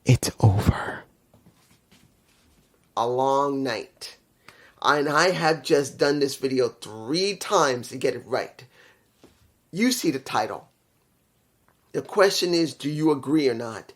It's over. A long night. And I have just done this video 3 times to get it right. You see the title. The question is, do you agree or not?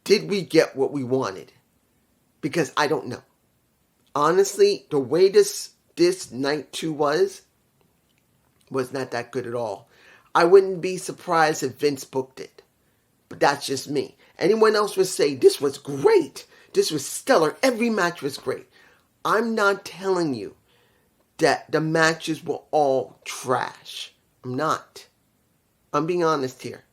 Did we get what we wanted? Because I don't know. Honestly, the way this night 2 was not that good at all. I wouldn't be surprised if Vince booked it. But that's just me. Anyone else would say, this was great. This was stellar. Every match was great. I'm not telling you that the matches were all trash. I'm not. I'm being honest here.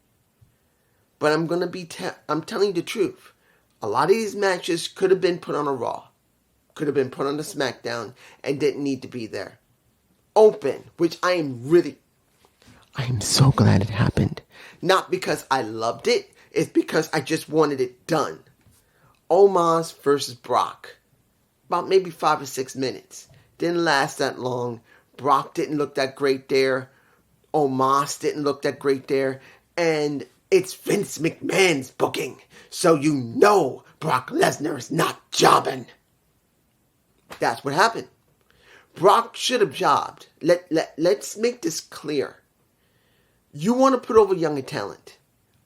But I'm going to be I'm telling you the truth. A lot of these matches could have been put on a Raw. Could have been put on a SmackDown and didn't need to be there. Open, which I am so glad it happened. Not because I loved it. It's because I just wanted it done. Omos versus Brock. About maybe 5 or 6 minutes. Didn't last that long. Brock didn't look that great there. Omos didn't look that great there. And it's Vince McMahon's booking. So you know Brock Lesnar is not jobbing. That's what happened. Brock should have jobbed. Let's make this clear. You want to put over younger talent.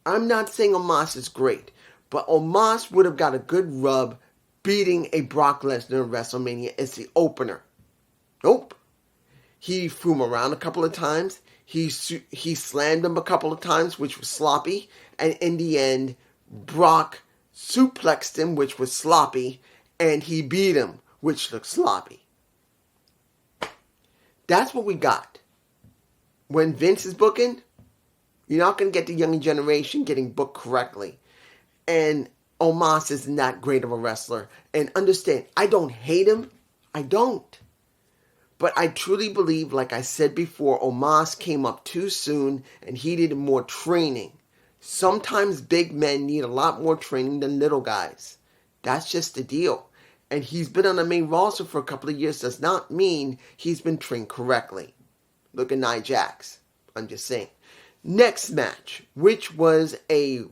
I'm not saying Omos is great, but Omos would have got a good rub beating a Brock Lesnar in WrestleMania as the opener. Nope. He threw him around a couple of times. He slammed him a couple of times, which was sloppy. And in the end, Brock suplexed him, which was sloppy. And he beat him, which looked sloppy. That's what we got. When Vince is booking, you're not going to get the younger generation getting booked correctly. And Omos isn't that great of a wrestler. And understand, I don't hate him. I don't. But I truly believe, like I said before, Omos came up too soon and he needed more training. Sometimes big men need a lot more training than little guys. That's just the deal. And he's been on the main roster for a couple of years does not mean he's been trained correctly. Look at Nia Jax. I'm just saying. Next match, which was a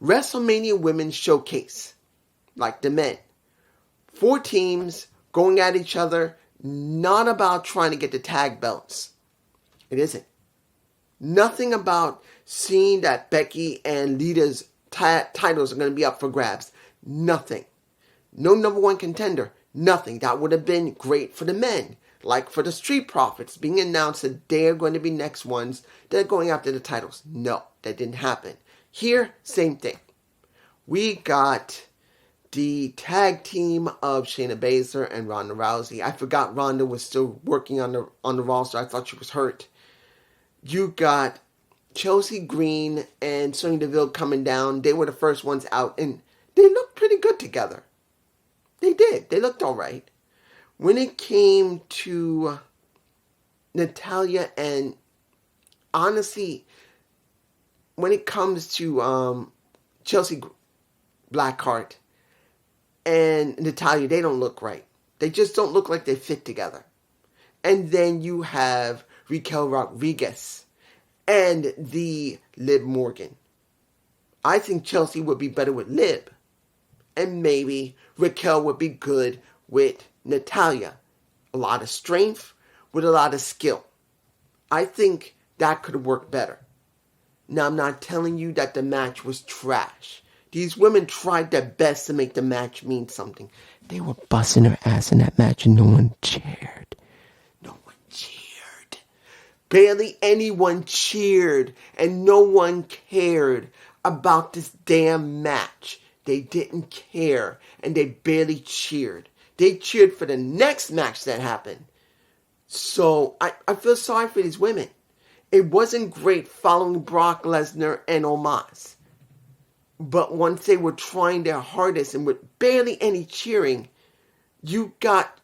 WrestleMania Women's Showcase. Like the men. 4 teams going at each other. Not about trying to get the tag belts. It isn't. Nothing about seeing that Becky and Lita's titles are going to be up for grabs. Nothing. No number 1 contender. Nothing. That would have been great for the men. Like for the Street Profits being announced that they're going to be next ones. They're going after the titles. No, that didn't happen. Here, same thing. We got the tag team of Shayna Baszler and Ronda Rousey. I forgot Ronda was still working on the roster. I thought she was hurt. You got Chelsea Green and Sonya Deville coming down. They were the first ones out, and they looked pretty good together. They did. They looked all right. When it came to Natalya and, honestly, when it comes to Chelsea Blackheart and Natalya, they don't look right. They just don't look like they fit together. And then you have Raquel Rodriguez and the Liv Morgan. I think Chelsea would be better with Liv. And maybe Raquel would be good with Natalya. A lot of strength with a lot of skill. I think that could work better. Now, I'm not telling you that the match was trash. These women tried their best to make the match mean something. They were busting her ass in that match and no one cheered. No one cheered. Barely anyone cheered. And no one cared about this damn match. They didn't care. And they barely cheered. They cheered for the next match that happened. So, I feel sorry for these women. It wasn't great following Brock Lesnar and Omos. But once they were trying their hardest and with barely any cheering, you got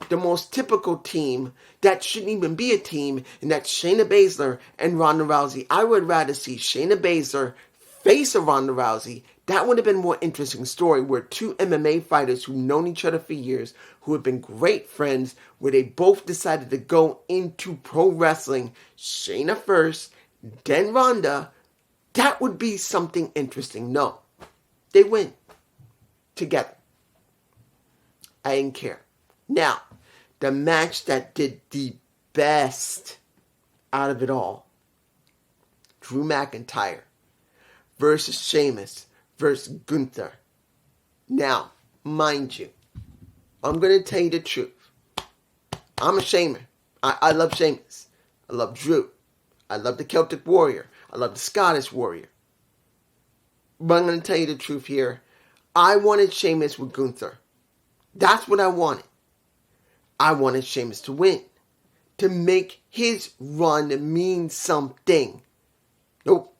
the most typical team that shouldn't even be a team, and that's Shayna Baszler and Ronda Rousey. I would rather see Shayna Baszler face of Ronda Rousey. That would have been a more interesting story where 2 MMA fighters who've known each other for years, who have been great friends, where they both decided to go into pro wrestling. Shayna first, then Ronda. That would be something interesting. No. They win together. I didn't care. Now, the match that did the best out of it all. Drew McIntyre versus Sheamus versus Gunther. Now, mind you, I'm going to tell you the truth. I'm a Shamer. I love Sheamus. I love Drew. I love the Celtic Warrior. I love the Scottish Warrior. But I'm going to tell you the truth here. I wanted Sheamus with Gunther. That's what I wanted. I wanted Sheamus to win. To make his run mean something. Nope.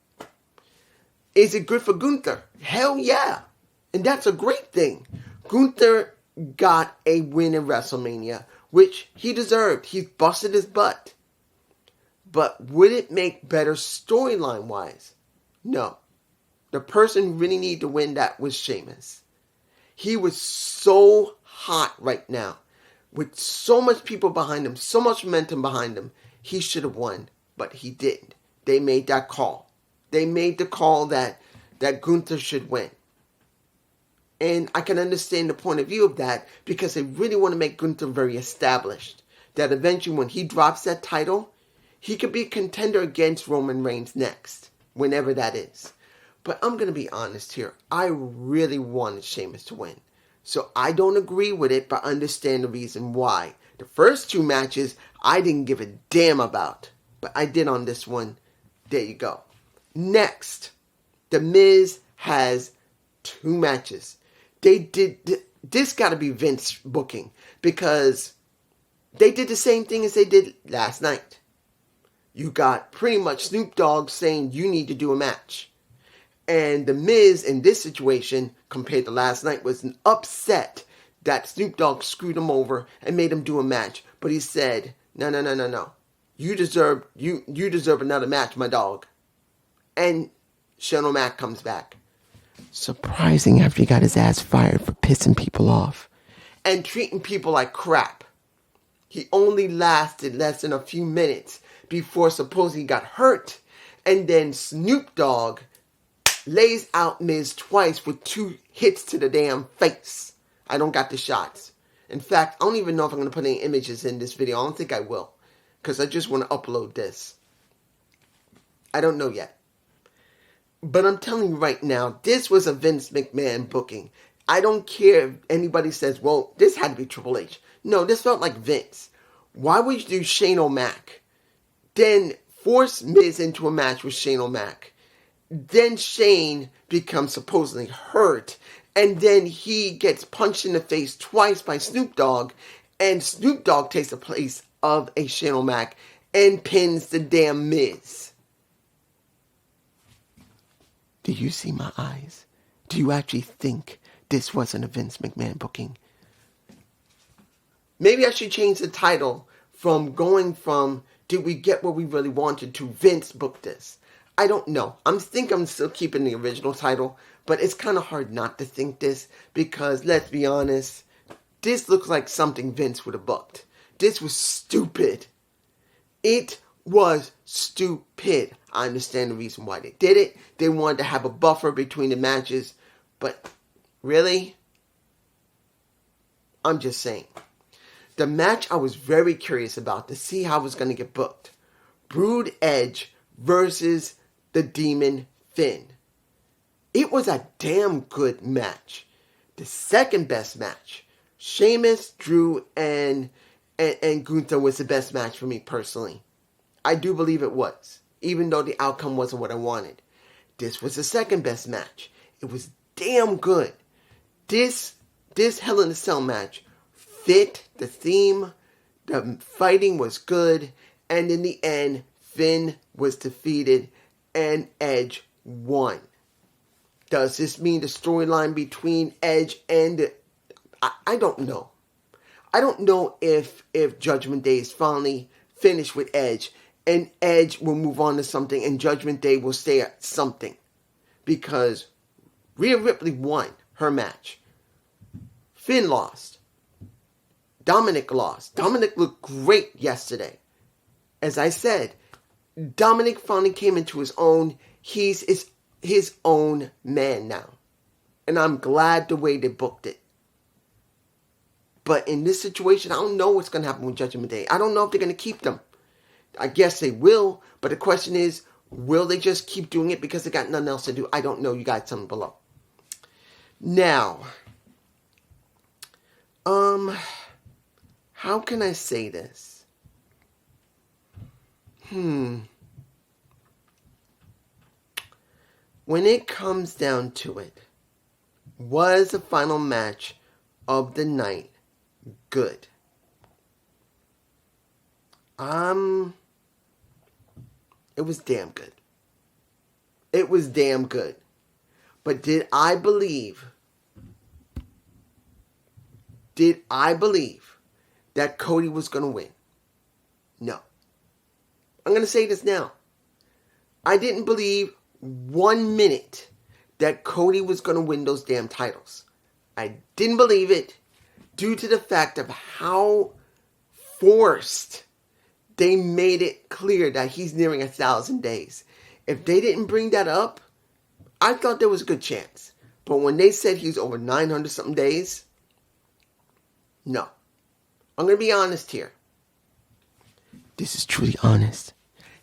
Is it good for Gunther? Hell yeah. And that's a great thing. Gunther got a win in WrestleMania, which he deserved. He busted his butt. But would it make better storyline-wise? No. The person who really needed to win that was Sheamus. He was so hot right now. With so much people behind him, so much momentum behind him, he should have won, but he didn't. They made that call. They made the call that Gunther should win. And I can understand the point of view of that because they really want to make Gunther very established. That eventually when he drops that title, he could be a contender against Roman Reigns next, whenever that is. But I'm going to be honest here. I really wanted Sheamus to win. So I don't agree with it, but understand the reason why. The first two matches, I didn't give a damn about. But I did on this one. There you go. Next, The Miz has 2 matches. This got to be Vince booking. Because they did the same thing as they did last night. You got pretty much Snoop Dogg saying you need to do a match. And The Miz in this situation, compared to last night, was upset that Snoop Dogg screwed him over and made him do a match. But he said, no. You deserve another match, my dog. And Shane O'Mac comes back. Surprising after he got his ass fired for pissing people off. And treating people like crap. He only lasted less than a few minutes before supposedly he got hurt. And then Snoop Dogg lays out Miz twice with 2 hits to the damn face. I don't got the shots. In fact, I don't even know if I'm going to put any images in this video. I don't think I will. Because I just want to upload this. I don't know yet. But I'm telling you right now, this was a Vince McMahon booking. I don't care if anybody says, well, this had to be Triple H. No, this felt like Vince. Why would you do Shane O'Mac? Then force Miz into a match with Shane O'Mac. Then Shane becomes supposedly hurt. And then he gets punched in the face twice by Snoop Dogg. And Snoop Dogg takes the place of a Shane O'Mac and pins the damn Miz. Do you see my eyes? Do you actually think this wasn't a Vince McMahon booking? Maybe I should change the title from going from did we get what we really wanted to Vince booked this. I don't know. I'm still keeping the original title, but it's kind of hard not to think this because, let's be honest, this looks like something Vince would have booked. This was stupid. It was stupid. I understand the reason why they did it. They wanted to have a buffer between the matches, but really? I'm just saying. The match I was very curious about to see how it was going to get booked. Brood Edge versus the Demon Finn. It was a damn good match. The second best match. Sheamus, Drew, and Gunther was the best match for me personally. I do believe it was. Even though the outcome wasn't what I wanted. This was the second best match. It was damn good. This Hell in a Cell match fit the theme. The fighting was good. And in the end, Finn was defeated and Edge won. Does this mean the storyline between Edge and... I don't know. I don't know if Judgment Day is finally finished with Edge and Edge will move on to something and Judgment Day will stay at something. Because Rhea Ripley won her match. Finn lost. Dominic lost. Dominic looked great yesterday. As I said, Dominic finally came into his own. He's his own man now. And I'm glad the way they booked it. But in this situation, I don't know what's going to happen with Judgment Day. I don't know if they're going to keep them. I guess they will, but the question is, will they just keep doing it because they got nothing else to do? I don't know. You guys tell me below. Now, how can I say this? When it comes down to it, was the final match of the night good? It was damn good. It was damn good. But did I believe that Cody was going to win? No. I'm going to say this now. I didn't believe 1 minute that Cody was going to win those damn titles. I didn't believe it due to the fact of how forced they made it clear that he's nearing 1,000 days. If they didn't bring that up, I thought there was a good chance. But when they said he's over 900 something days, no. I'm going to be honest here. This is truly honest.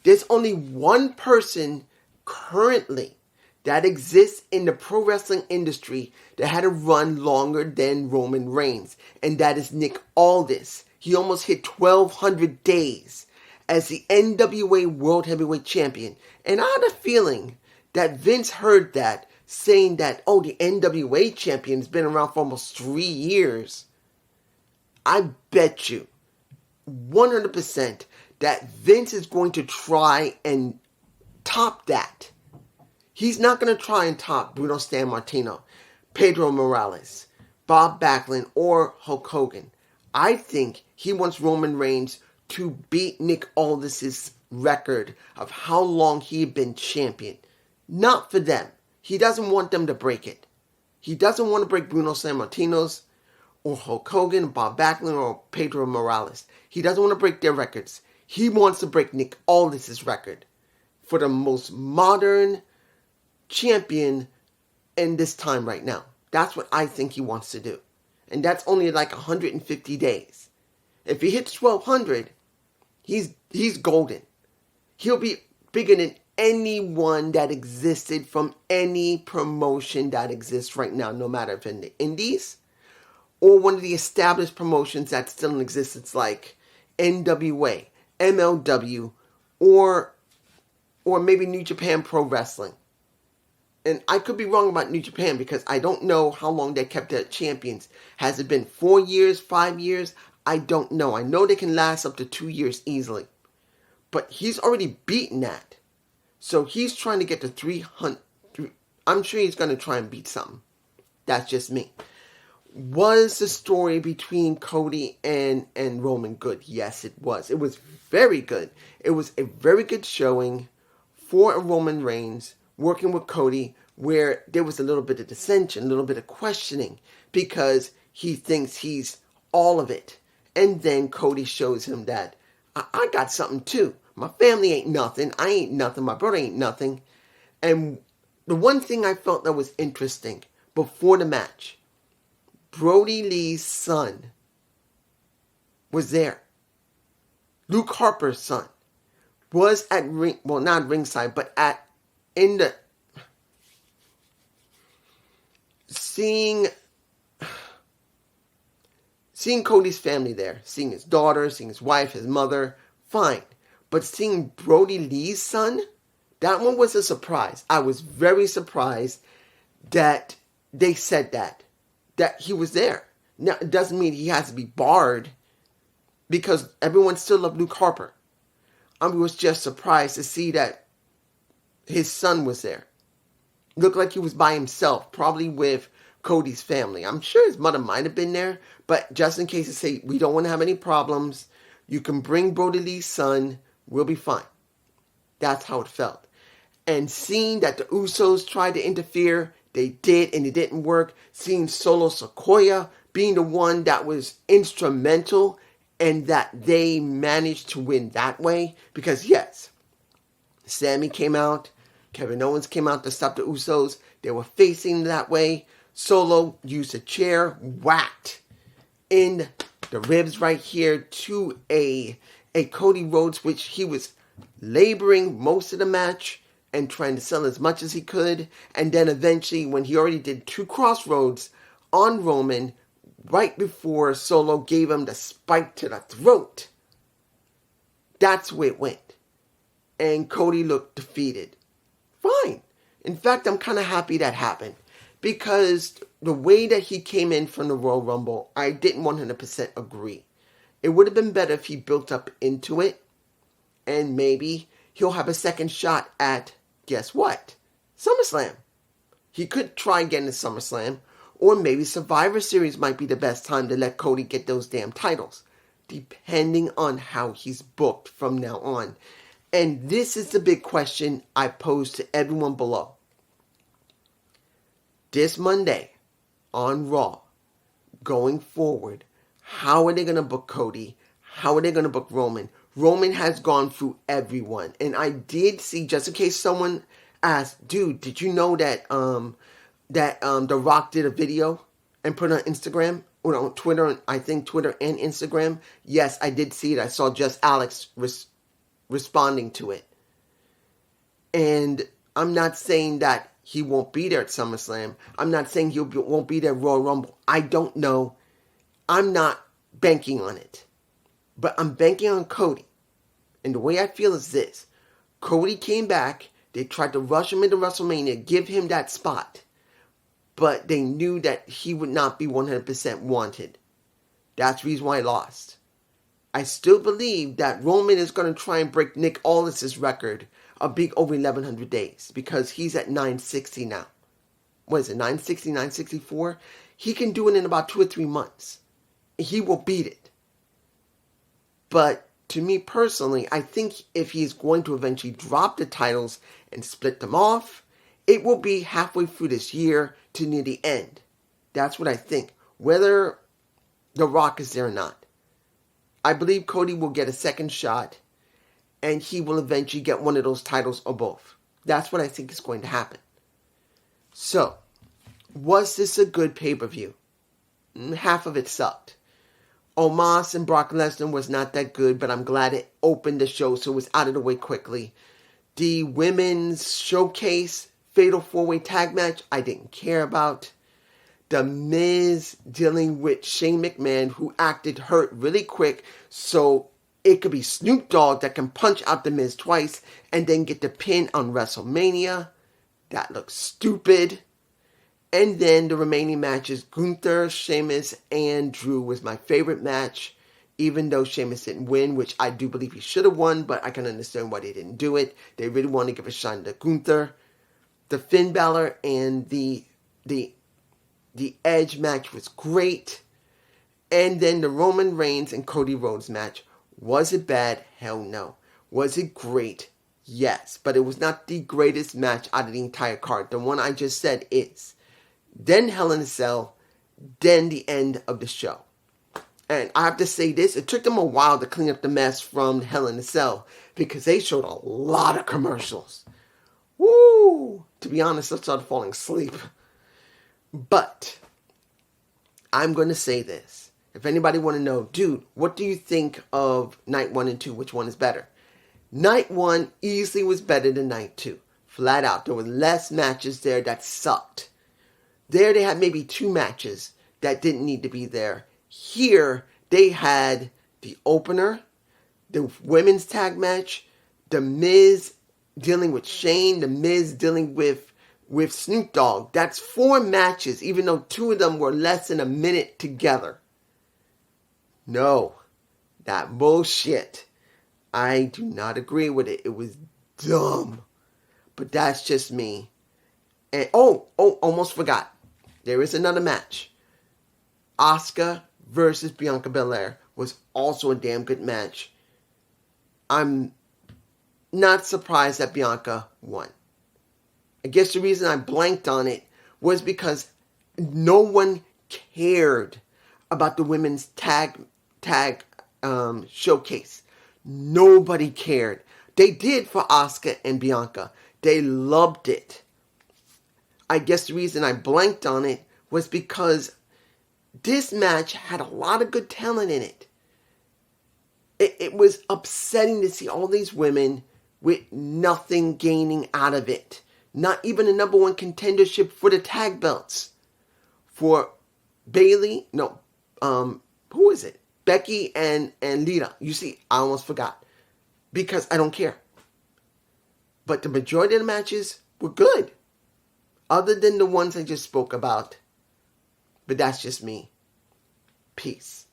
There's only one person currently that exists in the pro wrestling industry that had a run longer than Roman Reigns. And that is Nick Aldis. He almost hit 1,200 days as the NWA World Heavyweight Champion. And I had a feeling that Vince heard that, saying that, oh, the NWA Champion's been around for almost 3 years. I bet you 100% that Vince is going to try and top that. He's not going to try and top Bruno Sammartino, Pedro Morales, Bob Backlund, or Hulk Hogan. I think he wants Roman Reigns to beat Nick Aldis' record of how long he had been champion. Not for them. He doesn't want them to break it. He doesn't want to break Bruno Sammartino's or Hulk Hogan, Bob Backlund, or Pedro Morales. He doesn't want to break their records. He wants to break Nick Aldis' record for the most modern champion in this time right now. That's what I think he wants to do. And that's only like 150 days. If he hits 1,200, he's golden. He'll be bigger than anyone that existed from any promotion that exists right now, no matter if in the Indies or one of the established promotions that's still in existence like NWA, MLW, or maybe New Japan Pro Wrestling. And I could be wrong about New Japan because I don't know how long they kept their champions. Has it been 4 years, 5 years? I don't know. I know they can last up to 2 years easily. But he's already beaten that. So he's trying to get to 300. I'm sure he's going to try and beat something. That's just me. Was the story between Cody and Roman good? Yes, it was. It was very good. It was a very good showing for a Roman Reigns working with Cody, where there was a little bit of dissension, a little bit of questioning, because he thinks he's all of it. And then Cody shows him that, I got something too. My family ain't nothing. I ain't nothing. My brother ain't nothing. And the one thing I felt that was interesting before the match, Brody Lee's son was there. Luke Harper's son was at not ringside, but seeing Cody's family there, seeing his daughter, seeing his wife, his mother, fine. But seeing Brody Lee's son, that one was a surprise. I was very surprised that they said that he was there. Now, it doesn't mean he has to be barred because everyone still loved Luke Harper. I was just surprised to see that his son was there. Looked like he was by himself, probably with Cody's family. I'm sure his mother might have been there, but just in case they say, we don't want to have any problems, you can bring Brody Lee's son, we'll be fine. That's how it felt. And seeing that the Usos tried to interfere, they did, and it didn't work. Seeing Solo Sikoa being the one that was instrumental and that they managed to win that way. Because yes, Sammy came out Kevin Owens came out to stop the Usos. They were facing that way. Solo used a chair, whacked in the ribs right here to a Cody Rhodes, which he was laboring most of the match and trying to sell as much as he could. And then eventually, when he already did 2 crossroads on Roman, right before Solo gave him the spike to the throat, that's where it went. And Cody looked defeated. Fine. In fact, I'm kind of happy that happened. Because the way that he came in from the Royal Rumble, I didn't 100% agree. It would have been better if he built up into it. And maybe he'll have a second shot at, guess what? SummerSlam. He could try again in SummerSlam. Or maybe Survivor Series might be the best time to let Cody get those damn titles. Depending on how he's booked from now on. And this is the big question I pose to everyone below. This Monday on Raw, going forward, how are they going to book Cody? How are they going to book Roman? Roman has gone through everyone. And I did see, just in case someone asked, dude, did you know that The Rock did a video and put it on Instagram? Or on Twitter, I think Twitter and Instagram? Yes, I did see it. I saw just Alex responding to it. And I'm not saying that he won't be there at SummerSlam. I'm not saying he won't be there at Royal Rumble. I don't know. I'm not banking on it. But I'm banking on Cody. And the way I feel is this. Cody came back. They tried to rush him into WrestleMania, give him that spot. But they knew that he would not be 100% wanted. That's the reason why I lost. I still believe that Roman is going to try and break Nick Aldis' record of being over 1,100 days. Because he's at 960 now. What is it, 960, 964? He can do it in about 2 or 3 months. He will beat it. But to me personally, I think if he's going to eventually drop the titles and split them off, it will be halfway through this year to near the end. That's what I think. Whether The Rock is there or not. I believe Cody will get a second shot and he will eventually get one of those titles or both. That's what I think is going to happen. So, was this a good pay-per-view? Half of it sucked. Omos and Brock Lesnar was not that good, but I'm glad it opened the show so it was out of the way quickly. The women's showcase fatal 4-way tag match, I didn't care about. The Miz dealing with Shane McMahon, who acted hurt really quick, so it could be Snoop Dogg that can punch out the Miz twice and then get the pin on WrestleMania. That looks stupid. And then the remaining matches, Gunther, Sheamus, and Drew was my favorite match. Even though Sheamus didn't win, which I do believe he should have won, but I can understand why they didn't do it. They really want to give a shine to Gunther. The Finn Balor and the Edge match was great. And then the Roman Reigns and Cody Rhodes match. Was it bad? Hell no. Was it great? Yes. But it was not the greatest match out of the entire card. The one I just said is. Then Hell in a Cell. Then the end of the show. And I have to say this. It took them a while to clean up the mess from Hell in a Cell. Because they showed a lot of commercials. Woo! To be honest, I started falling asleep. But I'm going to say this. If anybody want to know, dude, what do you think of night 1 and 2? Which one is better? Night 1 easily was better than night 2. Flat out. There were less matches there that sucked. There they had maybe 2 matches that didn't need to be there. Here they had the opener, the women's tag match, the Miz dealing with Shane, the Miz dealing with Snoop Dogg. That's 4 matches, even though 2 of them were less than a minute together. No, that bullshit. I do not agree with it. It was dumb. But that's just me. And almost forgot. There is another match. Asuka versus Bianca Belair was also a damn good match. I'm not surprised that Bianca won. I guess the reason I blanked on it was because no one cared about the women's tag showcase. Nobody cared. They did for Asuka and Bianca. They loved it. I guess the reason I blanked on it was because this match had a lot of good talent in it. It was upsetting to see all these women with nothing gaining out of it. Not even a number one contendership for the tag belts. For Bailey, no, who is it? Becky and Lita. You see, I almost forgot. Because I don't care. But the majority of the matches were good. Other than the ones I just spoke about. But that's just me. Peace.